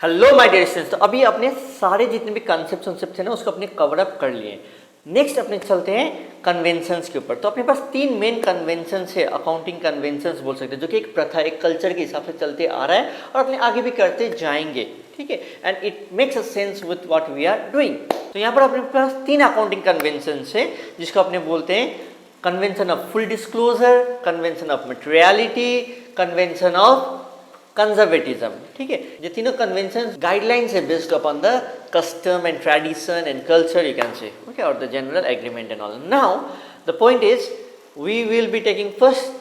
Hello my dear students. तो अभी अपने सारे जितने भी कॉन्सेप्ट थे ना उसको अपने कवर अप कर लिए। नेक्स्ट अपने चलते हैं कन्वेंशंस के ऊपर। तो अपने पास तीन मेन कन्वेंशंस है, अकाउंटिंग कन्वेंशंस बोल सकते हैं, जो कि एक प्रथा, एक कल्चर के हिसाब से चलते आ रहा है और अपने आगे भी करते जाएंगे। ठीक है, and it makes a sense with what we are doing. तो यहाँ पर अपने पास तीन अकाउंटिंग कन्वेंशंस है, जिसको अपने बोलते हैं convention of full disclosure, convention of materiality, convention of conservatism. ठीक है, ये तीनों कन्वेंशन गाइडलाइंस है based upon the custom and tradition and culture, you can say, okay, और the general agreement and all. Now the point is we will be taking first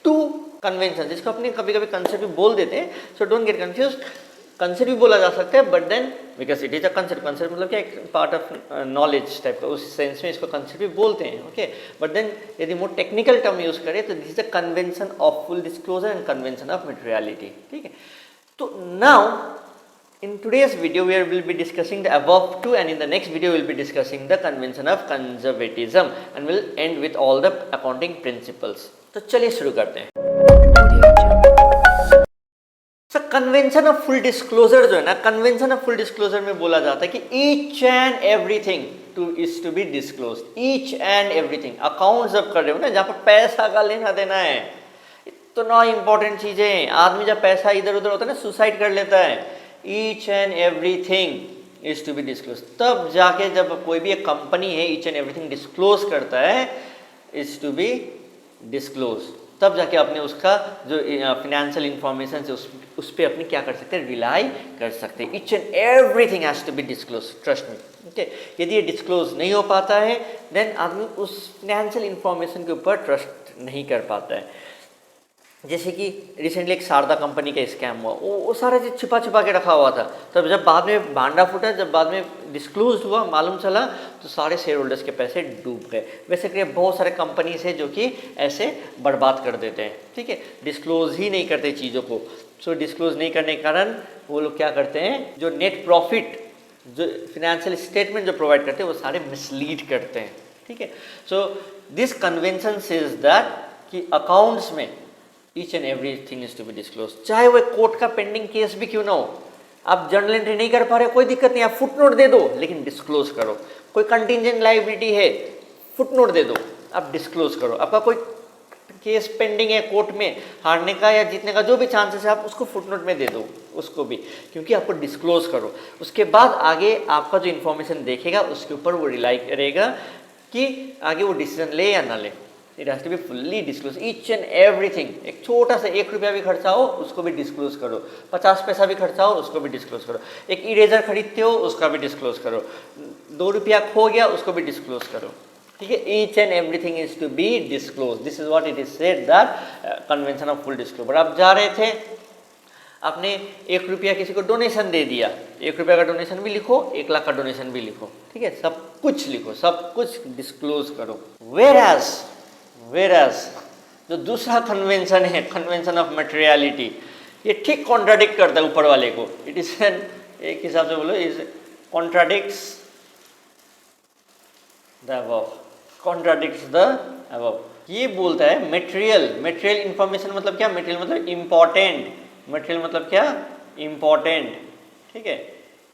two convention, जिसको अपने कभी कभी कंसेप्ट भी बोल देते हैं, so don't get confuse. Concept भी बोला जा सकता है, but then because it is a concept, concept मतलब क्या, एक पार्ट ऑफ नॉलेज टाइप का, उस सेंस में इसको कंसेप्ट भी बोलते हैं। ओके, बट देन यदि मोर टेक्निकल टर्म यूज करें तो this is a convention of full disclosure and convention of materiality. ठीक है, तो now in today's video we will be discussing the above two, and in the next video we will be discussing the convention of conservatism and we'll end with all the accounting principles. तो चलिए शुरू करते हैं। Sir convention of full disclosure जो है ना, convention of full disclosure में बोला जाता है कि each and everything is to be disclose, each and everything. Account जब कर रहे हो ना, जहाँ पर पैसा का लेना देना है, इतना इंपॉर्टेंट चीजें, आदमी जब पैसा इधर उधर होता है ना, सुसाइड कर लेता है, each and everything is to be disclose. तब जाके जब कोई भी एक कंपनी है ईच एंड एवरीथिंग डिस्क्लोज करता है, इज टू बी डिस्क्लोज, तब जाके अपने उसका जो फिनेंशियल इंफॉर्मेशन है उस पर अपने क्या कर सकते हैं, रिलाई कर सकते हैं। Each and everything has to be disclose, trust me. Okay, यदि ये डिस्क्लोज नहीं हो पाता है देन आदमी उस फिनेंशियल इंफॉर्मेशन के ऊपर ट्रस्ट नहीं कर पाता है। जैसे कि रिसेंटली एक शारदा कंपनी का स्कैम हुआ, वो सारा चीज छिपा छिपा के रखा हुआ था, तब जब बाद में भांडा फूटा, जब बाद में डिस्क्लोज हुआ, मालूम चला, तो सारे शेयर होल्डर्स के पैसे डूब गए। वैसे कि बहुत सारे कंपनीज है जो कि ऐसे बर्बाद कर देते हैं। ठीक है, डिस्क्लोज ही नहीं करते चीज़ों को। सो डिस्क्लोज नहीं करने के कारण वो लोग क्या करते हैं, जो नेट प्रॉफिट, जो फिनेंशियल स्टेटमेंट जो प्रोवाइड करते हैं, वो सारे मिसलीड करते हैं। ठीक है, so this convention says that कि अकाउंट्स में each and everything is to be disclose, चाहे वो कोर्ट का पेंडिंग केस भी क्यों ना हो। आप जर्नल एंट्री नहीं कर पा रहे, कोई दिक्कत नहीं, आप फुटनोट दे दो, लेकिन डिस्क्लोज करो। कोई कंटिंजेंट लायबिलिटी है, फुटनोट दे दो, आप डिस्क्लोज करो। आपका कोई केस पेंडिंग है कोर्ट में, हारने का या जीतने का जो भी चांसेस है, आप उसको फुटनोट में दे दो, उसको भी, क्योंकि आपको डिस्क्लोज करो। उसके बाद आगे आपका जो इन्फॉर्मेशन देखेगा उसके ऊपर वो रिलाई करेगा कि आगे वो डिसीजन ले या ना ले। It has to be fully disclose, each and everything. एक छोटा सा 1 रुपया भी खर्चा हो उसको भी डिस्क्लोज करो, 50 पैसा भी खर्चा हो उसको भी डिस्क्लोज करो, एक इरेजर खरीदते हो उसका भी डिस्क्लोज करो, 2 रुपया खो गया उसको भी डिस्क्लोज करो। ठीक है, each and everything is to be disclose. This is what it is said that convention of full disclosure. आप जा रहे थे, आपने 1 रुपया किसी को डोनेशन दे दिया, 1 रुपया का डोनेशन भी लिखो, 1 लाख का डोनेशन भी लिखो। ठीक है, सब कुछ लिखो, सब कुछ डिस्क्लोज करो। वेराज जो दूसरा कन्वेंशन है, कन्वेंशन ऑफ मटेरियलिटी, ये ठीक कॉन्ट्राडिक्ट करता है ऊपर वाले को। इट इज एन, एक हिसाब से बोलो, is contradicts the above, contradicts the above. ये बोलता है मटेरियल इंफॉर्मेशन मतलब क्या, मटेरियल मतलब इंपॉर्टेंट, मटेरियल मतलब क्या, इंपॉर्टेंट। ठीक है,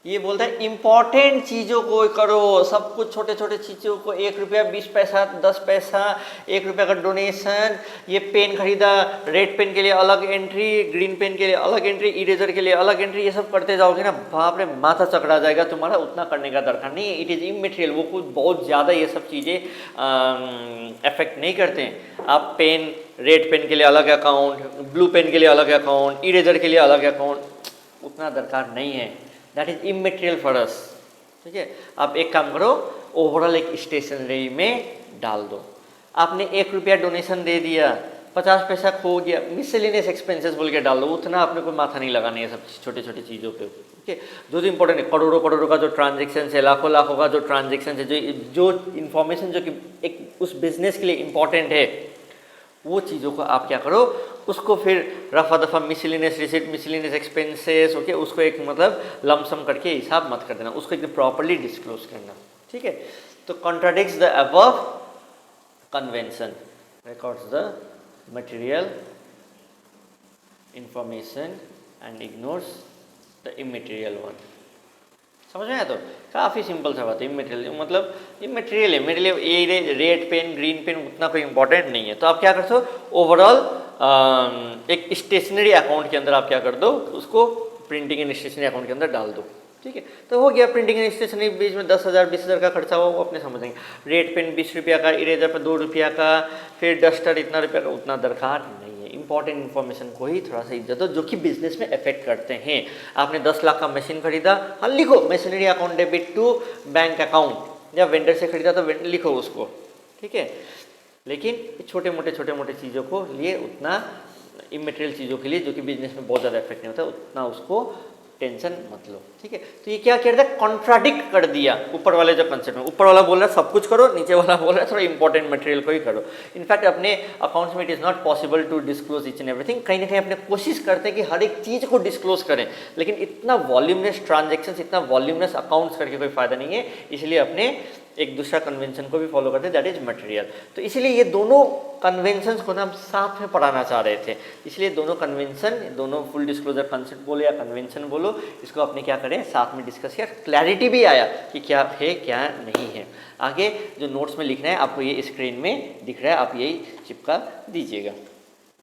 ये बोलता है इंपॉर्टेंट चीज़ों को करो, सब कुछ छोटे छोटे चीज़ों को, 1 रुपया 20 पैसा 10 पैसा, 1 रुपया का डोनेशन, ये पेन खरीदा, रेड पेन के लिए अलग एंट्री, ग्रीन पेन के लिए अलग एंट्री, इरेजर के लिए अलग एंट्री, ये सब करते जाओगे ना, बाप रे माथा चकरा जाएगा तुम्हारा। उतना करने का दरकार नहीं है। इट इज़ इमटेरियल, वो कुछ बहुत ज़्यादा ये सब चीज़ें अफेक्ट नहीं करते हैं। आप पेन, रेड पेन के लिए अलग अकाउंट, ब्लू पेन के लिए अलग अकाउंट, इरेजर के लिए अलग अकाउंट, उतना दरकार नहीं है। That is immaterial for us. ठीक है, आप एक काम करो, ओवरऑल एक स्टेशनरी में डाल दो। आपने 1 रुपया डोनेशन दे दिया, 50 पैसा खो गया, मिसलेनियस एक्सपेंसेस बोल के डाल दो, उतना आपने कोई माथा नहीं लगानी है सब छोटे छोटे चीज़ों पे। ठीक है, जो इंपॉर्टेंट है, करोड़ों करोड़ों का जो ट्रांजेक्शन है, लाखों लाखों का जो ट्रांजेक्शन है, जो इन्फॉर्मेशन जो कि एक उस बिजनेस के लिए इंपॉर्टेंट है, वो चीज़ों को आप क्या करो, उसको फिर रफा दफा miscellaneous receipt, miscellaneous expenses, okay, उसको एक मतलब लमसम करके हिसाब मत कर देना, उसको एकदम प्रॉपर्ली डिस्क्लोज करना। ठीक है, तो contradicts the above convention, records the material information and ignores the immaterial one. समझ में आया? तो काफ़ी सिंपल सा बात है। इमेटेरियल मतलब इमेटेरियल है, मेरे लिए ये रेड पेन ग्रीन पेन उतना कोई इंपॉर्टेंट नहीं है। तो आप क्या करते हो, ओवरऑल एक स्टेशनरी अकाउंट के अंदर आप क्या कर दो, उसको प्रिंटिंग एंड स्टेशनरी अकाउंट के अंदर डाल दो। ठीक है, तो हो गया। प्रिंटिंग एंड स्टेशनरी बीच में 10,000 20,000 का खर्चा हुआ, वो अपने समझेंगे। रेड पेन 20 रुपया का, इरेजर पर 2 रुपया का, फिर डस्टर इतना रुपया का, उतना दरकार नहीं है। इंपॉर्टेंट इन्फॉर्मेशन को ही थोड़ा सा इज्जत दो जो कि बिजनेस में अफेक्ट करते हैं। आपने 10 लाख का मशीन खरीदा, हाँ लिखो machinery account debit to bank account, या वेंडर से खरीदा तो लिखो उसको। ठीक है, लेकिन छोटे मोटे चीज़ों को लिए उतना, इमेटेरियल चीज़ों के लिए जो कि बिजनेस में बहुत ज़्यादा इफेक्ट नहीं होता, उतना उसको टेंशन मत लो। ठीक है, तो ये क्या कर रहा है, कॉन्ट्राडिक्ट कर दिया ऊपर वाले जो कंसेप्ट में। ऊपर वाला बोल रहा है सब कुछ करो, नीचे वाला बोल रहा है थोड़ा इंपॉर्टेंट मटेरियल को ही करो। इनफैक्ट अपने अकाउंट्स में it is not possible to disclose each and everything. कहीं ना कहीं अपने कोशिश करते हैं कि हर एक चीज़ को डिस्क्लोज करें, लेकिन इतना वॉल्यूमनेस ट्रांजेक्शन, इतना वॉल्यूमनेस अकाउंट्स करके कोई फायदा नहीं है। इसलिए अपने एक दूसरा कन्वेंशन को भी फॉलो करते हैं, दैट इज मटेरियल। तो इसलिए ये दोनों कन्वेंशंस को ना हम साथ में पढ़ाना चाह रहे थे। इसलिए दोनों कन्वेंशन, दोनों फुल डिस्क्लोजर कंसेप्ट बोलो या कन्वेंशन बोलो, इसको अपने क्या करें, साथ में डिस्कस किया। क्लैरिटी भी आया कि क्या है क्या नहीं है। आगे जो नोट्स में लिखना है आपको ये स्क्रीन में दिख रहा है, आप यही चिपका दीजिएगा।